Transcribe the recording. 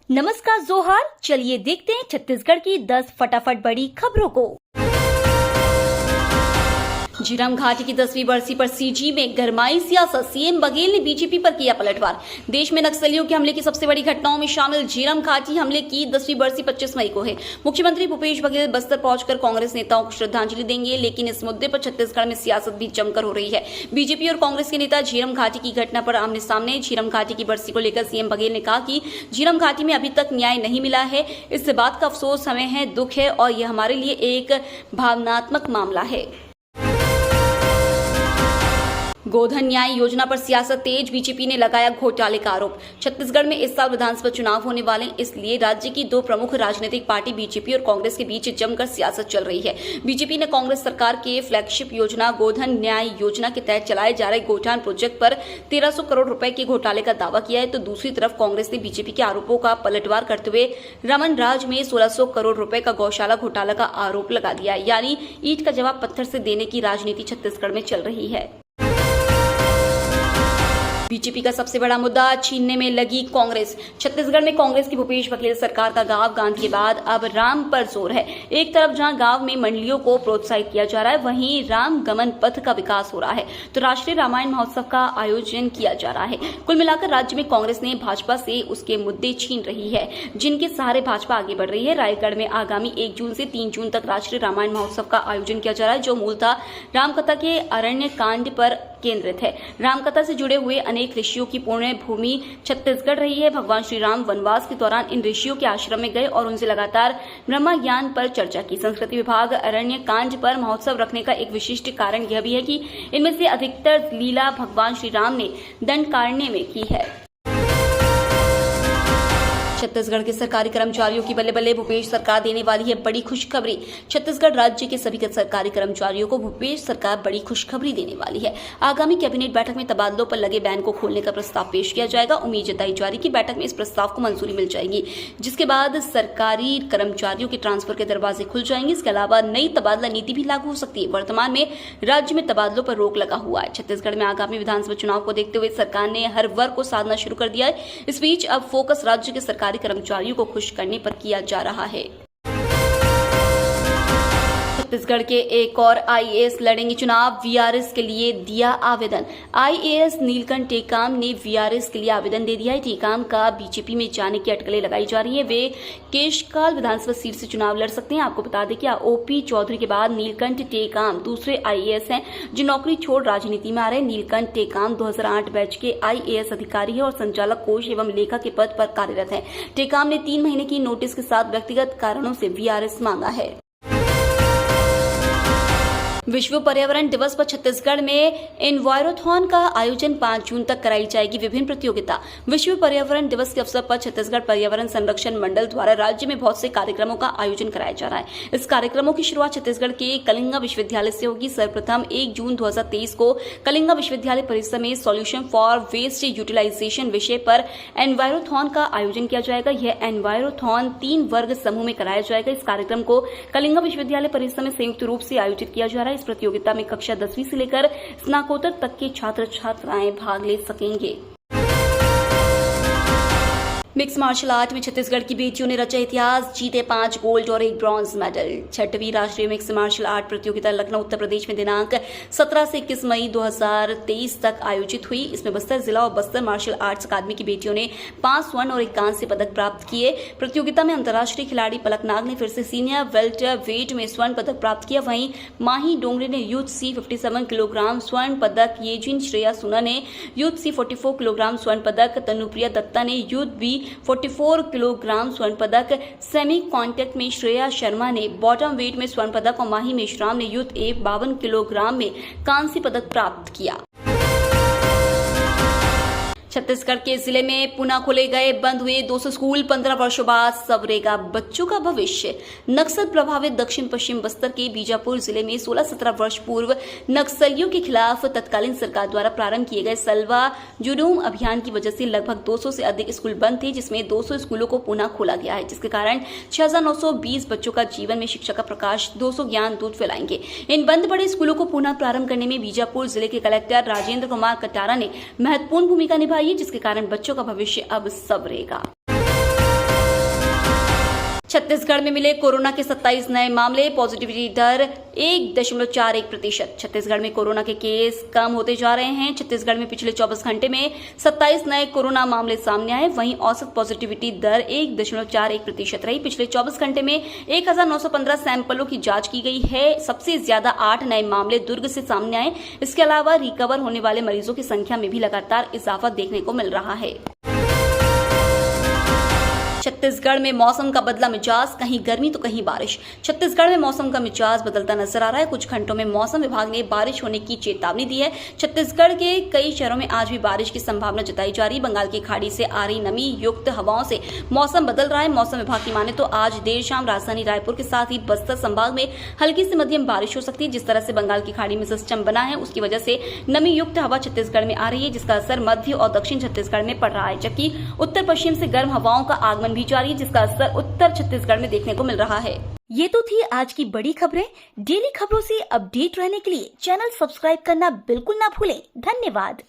नमस्कार जोहार, चलिए देखते हैं छत्तीसगढ़ की 10 फटाफट बड़ी खबरों को। झीरम घाटी की 10वीं बरसी पर सीजी में गरमाई सियासत। सीएम बघेल ने बीजेपी पर किया पलटवार। देश में नक्सलियों के हमले की सबसे बड़ी घटनाओं में शामिल झीरम घाटी हमले की 10वीं बरसी 25 मई को है। मुख्यमंत्री भूपेश बघेल बस्तर पहुंचकर कांग्रेस नेताओं को श्रद्धांजलि देंगे, लेकिन इस मुद्दे पर छत्तीसगढ़ में सियासत भी जमकर हो रही है। बीजेपी और कांग्रेस के नेता झीरम घाटी की घटना पर आमने सामने। झीरम घाटी की बरसी को लेकर सीएम बघेल ने कहा कि झीरम घाटी में अभी तक न्याय नहीं मिला है। इस बात का अफसोस हमें है, दुख है और यह हमारे लिए एक भावनात्मक मामला है। गोधन न्याय योजना पर सियासत तेज। बीजेपी ने लगाया घोटाले का आरोप। छत्तीसगढ़ में इस साल विधानसभा चुनाव होने वाले, इसलिए राज्य की दो प्रमुख राजनीतिक पार्टी बीजेपी और कांग्रेस के बीच जमकर सियासत चल रही है। बीजेपी ने कांग्रेस सरकार के फ्लैगशिप योजना गोधन न्याय योजना के तहत चलाए जा रहे गौठान प्रोजेक्ट पर 1300 करोड़ रुपए के घोटाले का दावा किया है, तो दूसरी तरफ कांग्रेस ने बीजेपी के आरोपों का पलटवार करते हुए रमन राज में 1600 करोड़ रुपए का गौशाला घोटाला का आरोप लगा दिया। यानी ईंट का जवाब पत्थर से देने की राजनीति छत्तीसगढ़ में चल रही है। बीजेपी का सबसे बड़ा मुद्दा छीनने में लगी कांग्रेस। छत्तीसगढ़ में कांग्रेस की भूपेश बघेल सरकार का गांव गांधी के बाद अब राम पर जोर है। एक तरफ जहां गांव में मंडलियों को प्रोत्साहित किया जा रहा है, वहीं राम गमन पथ का विकास हो रहा है, तो राष्ट्रीय रामायण महोत्सव का आयोजन किया जा रहा है। कुल मिलाकर राज्य में कांग्रेस ने भाजपा से उसके मुद्दे छीन रही है, जिनके सहारे भाजपा आगे बढ़ रही है। रायगढ़ में आगामी 1 जून से 3 जून तक राष्ट्रीय रामायण महोत्सव का आयोजन किया जा रहा है, जो मूलतः रामकथा के अरण्य कांड पर केंद्रित है। रामकथा से जुड़े हुए अनेक ऋषियों की पुण्य भूमि छत्तीसगढ़ रही है। भगवान श्री राम वनवास के दौरान इन ऋषियों के आश्रम में गए और उनसे लगातार ब्रह्म ज्ञान पर चर्चा की। संस्कृति विभाग अरण्य कांड पर महोत्सव रखने का एक विशिष्ट कारण यह भी है कि इनमें से अधिकतर लीला भगवान श्री राम ने दंडकारण्य में की है। छत्तीसगढ़ के सरकारी कर्मचारियों की बल्ले बल्ले, भूपेश सरकार देने वाली है बड़ी खुशखबरी। छत्तीसगढ़ राज्य के सभी सरकारी कर्मचारियों को भूपेश सरकार बड़ी खुशखबरी देने वाली है। आगामी कैबिनेट बैठक में तबादलों पर लगे बैन को खोलने का प्रस्ताव पेश किया जाएगा। उम्मीद जताई जा रही कि बैठक में इस प्रस्ताव को मंजूरी मिल जाएगी, जिसके बाद सरकारी कर्मचारियों के ट्रांसफर के दरवाजे खुल जाएंगे। इसके अलावा नई तबादला नीति भी लागू हो सकती है। वर्तमान में राज्य में तबादलों पर रोक लगा हुआ है। छत्तीसगढ़ में आगामी विधानसभा चुनाव को देखते हुए सरकार ने हर वर्ग को साधना शुरू कर दिया है। इस बीच अब फोकस राज्य के सरकारी कर्मचारियों को खुश करने पर किया जा रहा है। छत्तीसगढ़ के एक और आईएएस लड़ेंगे चुनाव। वीआरएस के लिए दिया आवेदन। आईएएस नीलकंठ टेकाम ने वीआरएस के लिए आवेदन दे दिया है। टेकाम का बीजेपी में जाने की अटकलें लगाई जा रही है। वे केशकाल विधानसभा सीट से चुनाव लड़ सकते हैं। आपको बता दें कि ओपी चौधरी के बाद नीलकंठ टेकाम दूसरे आईएएस हैं जो नौकरी छोड़ राजनीति में आ रहे हैं। नीलकंठ टेकाम 2008 बैच के आईएएस अधिकारी है और संचालक कोष एवं लेखा के पद पर कार्यरत है। टेकाम ने 3 महीने की नोटिस के साथ व्यक्तिगत कारणों से वीआरएस मांगा है। विश्व पर्यावरण दिवस पर छत्तीसगढ़ में एनवायरोथॉन का आयोजन 5 जून तक कराई जाएगी विभिन्न प्रतियोगिता। विश्व पर्यावरण दिवस के अवसर पर छत्तीसगढ़ पर्यावरण संरक्षण मंडल द्वारा राज्य में बहुत से कार्यक्रमों का आयोजन कराया जा रहा है। इस कार्यक्रमों की शुरुआत छत्तीसगढ़ के कलिंगा विश्वविद्यालय से होगी। सर्वप्रथम 1 जून 2023 को कलिंगा विश्वविद्यालय परिसर में सॉल्यूशन फॉर वेस्ट यूटिलाइजेशन विषय पर एनवायरोथॉन का आयोजन किया जाएगा। यह एनवायरोथॉन 3 वर्ग समूह में कराया जाएगा। इस कार्यक्रम को कलिंगा विश्वविद्यालय परिसर में संयुक्त रूप से आयोजित किया जा रहा है। इस प्रतियोगिता में कक्षा 10वीं से लेकर स्नातकोत्तर तक के छात्र छात्राएं भाग ले सकेंगे। मिक्स मार्शल आर्ट में छत्तीसगढ़ की बेटियों ने रचा इतिहास, जीते 5 गोल्ड और 1 ब्रॉन्ज मेडल। 6वीं राष्ट्रीय मिक्स मार्शल आर्ट प्रतियोगिता लखनऊ उत्तर प्रदेश में दिनांक 17 से 21 मई 2023 तक आयोजित हुई। इसमें बस्तर जिला और बस्तर मार्शल आर्ट्स अकादमी की बेटियों ने 5 स्वर्ण और 1 कांस्य पदक प्राप्त किए। प्रतियोगिता में अंतर्राष्ट्रीय खिलाड़ी पलक नाग ने फिर से सीनियर वेल्टर वेट में स्वर्ण पदक प्राप्त किया। वहीं माही डोंगरे ने यूथ सी 57 किलोग्राम स्वर्ण पदक, येजिन श्रेया सुना ने यूथ सी 44 किलोग्राम स्वर्ण पदक, तनुप्रिया दत्ता ने यूथ बी 44 किलोग्राम स्वर्ण पदक, सेमी कॉन्टेक्ट में श्रेया शर्मा ने बॉटम वेट में स्वर्ण पदक और माही मेश्राम ने यूथ ए 52 किलोग्राम में कांस्य पदक प्राप्त किया। छत्तीसगढ़ के जिले में पुनः खोले गए बंद हुए 200 स्कूल। 15 वर्षों बाद संवरेगा बच्चों का भविष्य। नक्सल प्रभावित दक्षिण पश्चिम बस्तर के बीजापुर जिले में 16-17 वर्ष पूर्व नक्सलियों के खिलाफ तत्कालीन सरकार द्वारा प्रारंभ किए गए सलवा जुनून अभियान की वजह से लगभग 200 से अधिक स्कूल बंद थे, जिसमें 200 स्कूलों को पुनः खोला गया है, जिसके कारण 6920 बच्चों का जीवन में शिक्षा का प्रकाश 200 ज्ञान दूत फैलाएंगे। इन बंद पड़े स्कूलों को पुनः प्रारंभ करने में बीजापुर जिले के कलेक्टर राजेंद्र कुमार कटारा ने महत्वपूर्ण भूमिका निभाई, जिसके कारण बच्चों का भविष्य अब संवरेगा। छत्तीसगढ़ में मिले कोरोना के 27 नए मामले, पॉजिटिविटी दर 1.41%। छत्तीसगढ़ में कोरोना के केस कम होते जा रहे हैं। छत्तीसगढ़ में पिछले 24 घंटे में 27 नए कोरोना मामले सामने आए। वहीं औसत पॉजिटिविटी दर 1.41% रही। पिछले 24 घंटे में 1915 सैंपलों की जांच की गई है। सबसे ज्यादा 8 नए मामले दुर्ग से सामने आए। इसके अलावा रिकवर होने वाले मरीजों की संख्या में भी लगातार इजाफा देखने को मिल रहा है। छत्तीसगढ़ में मौसम का बदला मिजाज, कहीं गर्मी तो कहीं बारिश। छत्तीसगढ़ में मौसम का मिजाज बदलता नजर आ रहा है। कुछ घंटों में मौसम विभाग ने बारिश होने की चेतावनी दी है। छत्तीसगढ़ के कई शहरों में आज भी बारिश की संभावना जताई जा रही है। बंगाल की खाड़ी से आ रही नमी युक्त हवाओं से मौसम बदल रहा है। मौसम विभाग की माने तो आज देर शाम राजधानी रायपुर के साथ ही बस्तर संभाग में हल्की से मध्यम बारिश हो सकती है। जिस तरह से बंगाल की खाड़ी में सिस्टम बना है, उसकी वजह से नमी युक्त हवा छत्तीसगढ़ में आ रही है, जिसका असर मध्य और दक्षिण छत्तीसगढ़ में पड़ रहा है। जबकि उत्तर पश्चिम से गर्म हवाओं का आगमन भी जारी है, जिसका असर उत्तर छत्तीसगढ़ में देखने को मिल रहा है। ये तो थी आज की बड़ी खबरें। डेली खबरों से अपडेट रहने के लिए चैनल सब्सक्राइब करना बिल्कुल ना भूलें। धन्यवाद।